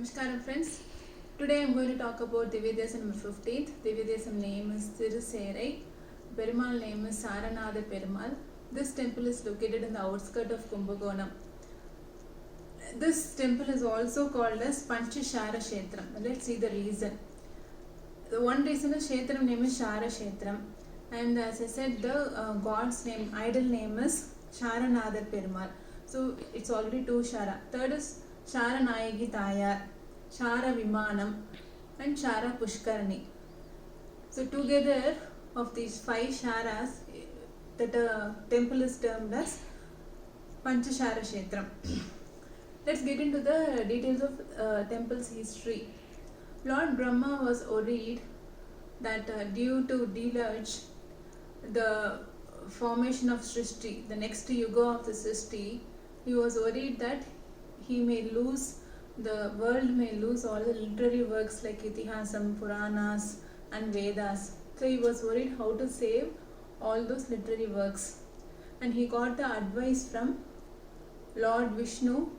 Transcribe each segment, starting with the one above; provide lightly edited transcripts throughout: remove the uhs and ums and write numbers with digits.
Namaskaram friends. Today I am going to talk about Divya Desam number 15th. Divya Desam name is Thiruserai. Perumal name is Saranatha Perumal. This temple is located in the outskirts of Kumbakonam. This temple is also called as Panchashara Kshetram. Let's see the reason. The one reason is Kshetram name is Shara Kshetram, and as I said, the god's name, idol name is Saranatha Perumal. So it's already two Shara. Third is Shara Nayagi Tayar, Shara Vimanam, and Shara Pushkarani. So together of these five Sharas, that temple is termed as Panchashara Kshetram. Let's get into the details of temple's history. Lord Brahma was worried that due to deluge, the formation of Srishti, the next yuga of the Srishti, he was worried that the world may lose all the literary works like Itihasam, Puranas and Vedas. So he was worried how to save all those literary works. And he got the advice from Lord Vishnu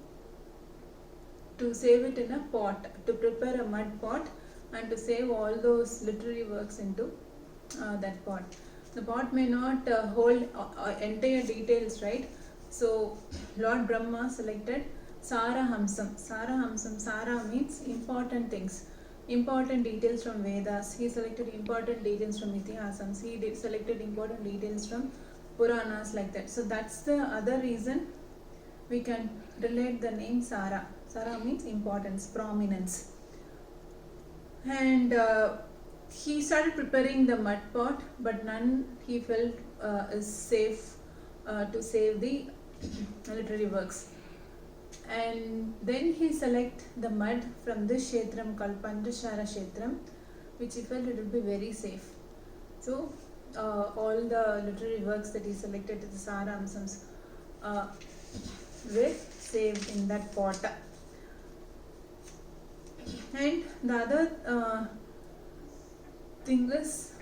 to save it in a pot, to prepare a mud pot and to save all those literary works into that pot. The pot may not hold entire details, right? So Lord Brahma selected Sarahamsam. Sara means important things, important details from Vedas. He selected important details from Itihasams. He selected important details from Puranas, like that. So that's the other reason we can relate the name Sara. Sara means importance, prominence. And he started preparing the mud pot, but none he felt is safe to save the literary works. And then he select the mud from this Kshetram called Panchashara Kshetram, which he felt it would be very safe. So all the literary works that he selected, the Saramsams, were saved in that pot. And the other thing is,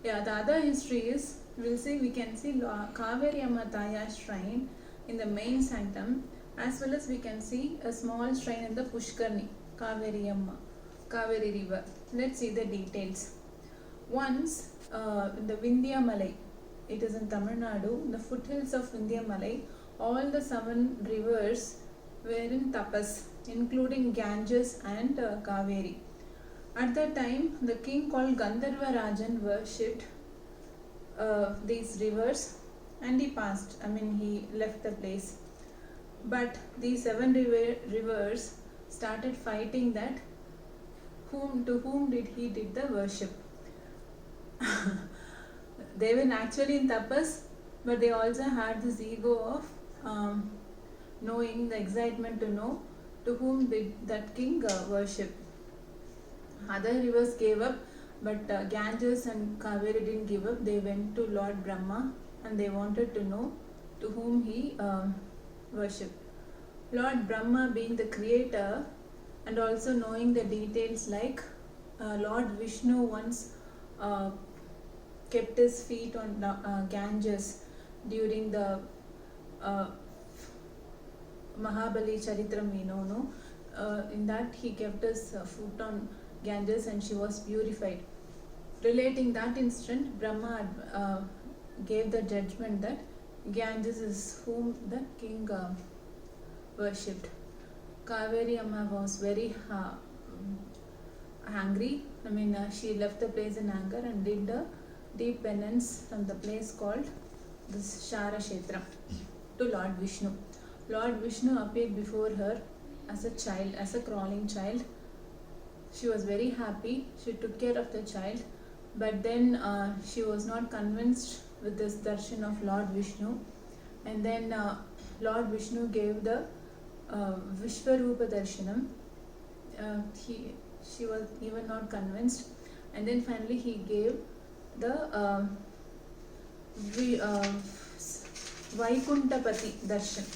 the other history is, we can see Kaveri Amma Taya shrine in the main sanctum, as well as we can see a small shrine in the Pushkarni, Kaveri Amma, Kaveri river. Let's see the details. Once in the Vindhyamalai, it is in Tamil Nadu, in the foothills of Vindhyamalai, all the 7 rivers were in tapas, including Ganges and Kaveri. At that time, the king called Gandharva Rajan worshipped these rivers, and he he left the place. But these 7 rivers started fighting that to whom did he did the worship. They were actually in tapas, but they also had this ego of knowing, the excitement to know to whom did that king worship. Other rivers gave up, but Ganges and Kaveri didn't give up. They went to Lord Brahma and they wanted to know to whom he worshipped. Lord Brahma, being the creator and also knowing the details, like Lord Vishnu once kept his feet on Ganges during the Mahabali Charitram, in that he kept his foot on Ganges and she was purified. Relating that instant, Brahma gave the judgment that Ganges is whom the king worshipped. Kaveri Amma was very angry. She left the place in anger and did a deep penance from the place called this Shara Kshetram to Lord Vishnu. Lord Vishnu appeared before her as a child, as a crawling child. She was very happy. She took care of the child, but then she was not convinced with this darshan of Lord Vishnu. And then Lord Vishnu gave the Vishwarupa darshanam. She was even not convinced. And then finally he gave the Vaikuntapati darshan.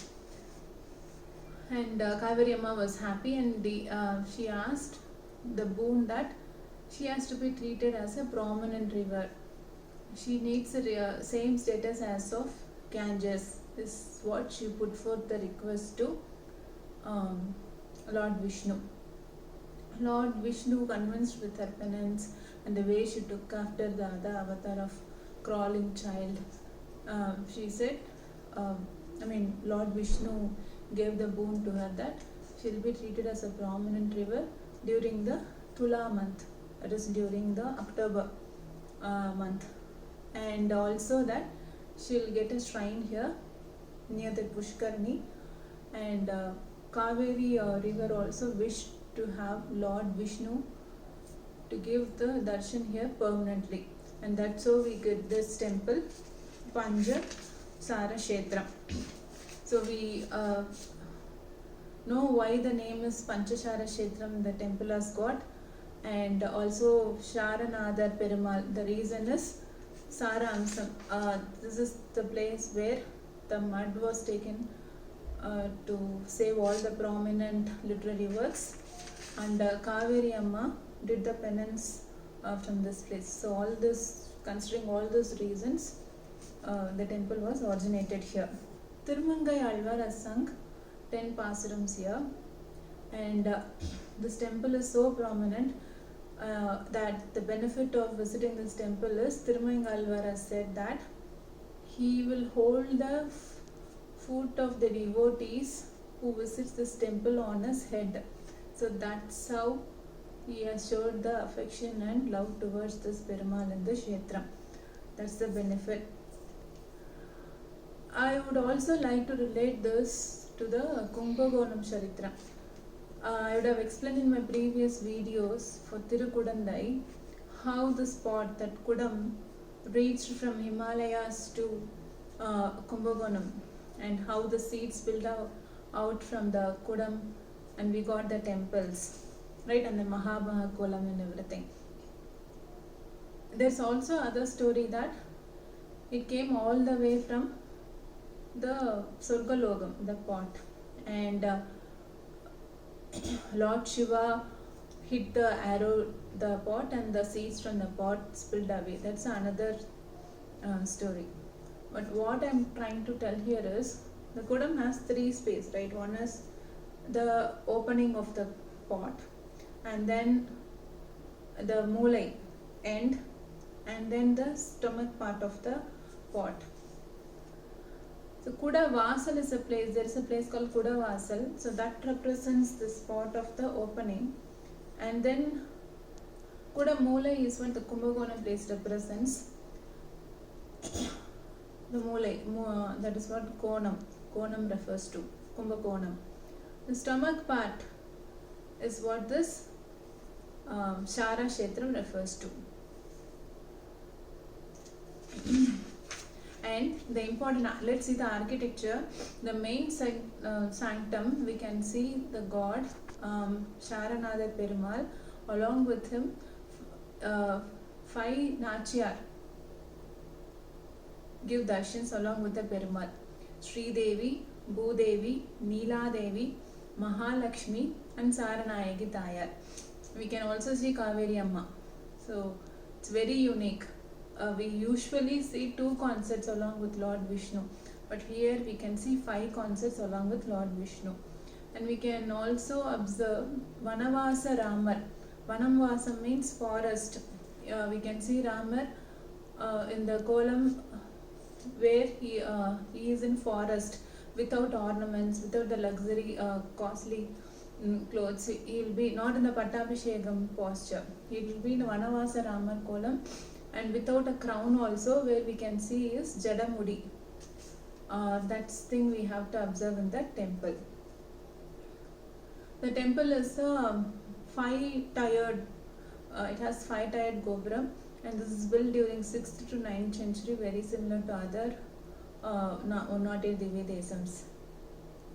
And Kaveri Amma was happy, and she asked the boon that she has to be treated as a prominent river. She needs the same status as of Ganges. This is what she put forth the request to Lord Vishnu. Lord Vishnu, convinced with her penance and the way she took after the other avatar of crawling child, she said, Lord Vishnu gave the boon to her that she'll be treated as a prominent river during the Tula month, that is during the October month, and also that she'll get a shrine here near the Pushkarni, and Kaveri river also wished to have Lord Vishnu to give the darshan here permanently, and that's how we get this temple, Panja Sara Kshetra. So we know why the name is Panchashara Kshetram, the temple has got, and also Sharanadar Perumal. The reason is Sara Amsam. This is the place where the mud was taken to save all the prominent literary works, and Kaveri Amma did the penance from this place. So all this, considering all those reasons, the temple was originated here. Thirumangai Alvar has sung 10 pasarams here, and this temple is so prominent that the benefit of visiting this temple is Thirumangai Alvar has said that he will hold the foot of the devotees who visits this temple on his head. So that's how he has showed the affection and love towards this Perumal in the Kshetra. That's the benefit. I would also like to relate this to the Kumbakonam Charitra. I would have explained in my previous videos for Tirukudandai how the spot, that Kudam, reached from Himalayas to Kumbakonam, and how the seeds spilled out from the Kudam, and we got the temples, right, and the Mahakolam and everything. There's also other story that it came all the way from the Surgalogam, the pot, and Lord Shiva hit the arrow, the pot, and the seeds from the pot spilled away. That's another story. But what I'm trying to tell here is, the Kudam has 3 spaces, right? One is the opening of the pot, and then the mulai end, and then the stomach part of the pot. So Kuda Vasal is a place, there is a place called Kuda Vasal, so that represents the spot of the opening, and then Kuda Mulai is what the Kumbakonam place represents. The Mulai, that is what Konam refers to, Kumbakonam. The stomach part is what this Shara Kshetram refers to. And the important, let's see the architecture. The main sanctum, we can see the god Sharanadar Perumal, along with him 5 Nachiyar give darshans along with the Perumal: Sri Devi, Bhudevi, Neela Devi, Mahalakshmi, and Saranayagi Tayar. We can also see Kaveri Amma. So it's very unique. We usually see 2 concerts along with Lord Vishnu, but here we can see 5 concerts along with Lord Vishnu. And we can also observe Vanavasa Ramar. Vanamvasa means forest. We can see Ramar in the kolam where he is in forest, without ornaments, without the luxury costly clothes. He will be not in the Pattabhishekam posture. He will be in Vanavasa Ramar kolam, and without a crown also, where we can see is Jadamudi. That's thing we have to observe in that temple. The temple is a 5-tiered, it has 5-tiered Gopuram, and this is built during 6th to 9th century, very similar to other Nautiya Divya Desams.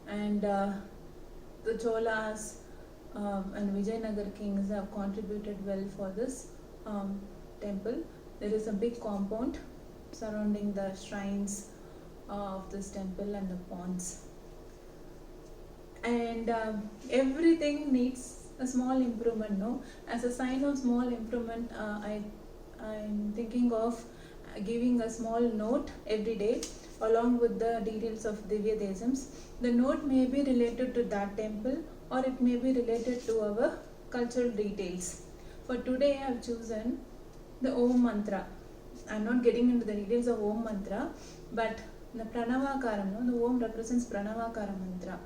And the Cholas and Vijayanagar kings have contributed well for this temple. There is a big compound surrounding the shrines of this temple and the ponds. And everything needs a small improvement, no? As a sign of small improvement, I'm thinking of giving a small note every day along with the details of Divya Desams. The note may be related to that temple, or it may be related to our cultural details. For today I have chosen the Om mantra. I am not getting into the details of Om mantra, but the Pranavakaram, no? The Om represents Pranavakara mantra.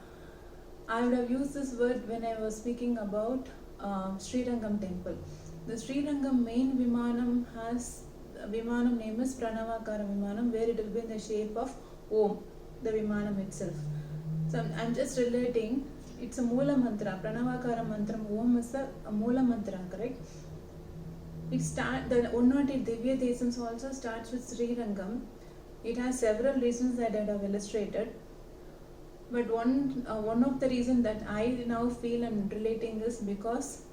I would have used this word when I was speaking about Srirangam temple. The Srirangam main Vimanam has Vimanam name is Pranavakara Vimanam, where it will be in the shape of Om, the Vimanam itself. So I'm just relating, it's a Moola mantra, Pranavakara mantra, Om is a Moola mantra, correct? The 108 Divya Desams also starts with Srirangam. It has several reasons that I have illustrated. But one of the reasons that I now feel and relating is because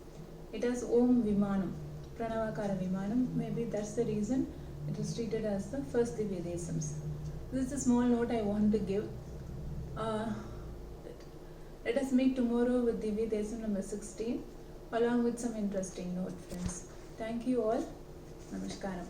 it has Om Vimanam, Pranavakara Vimanam. Maybe that's the reason it is treated as the first Divya Desams. This is a small note I want to give. Let us meet tomorrow with Divya Desam number 16 along with some interesting note, friends. Thank you all. Namaskaram.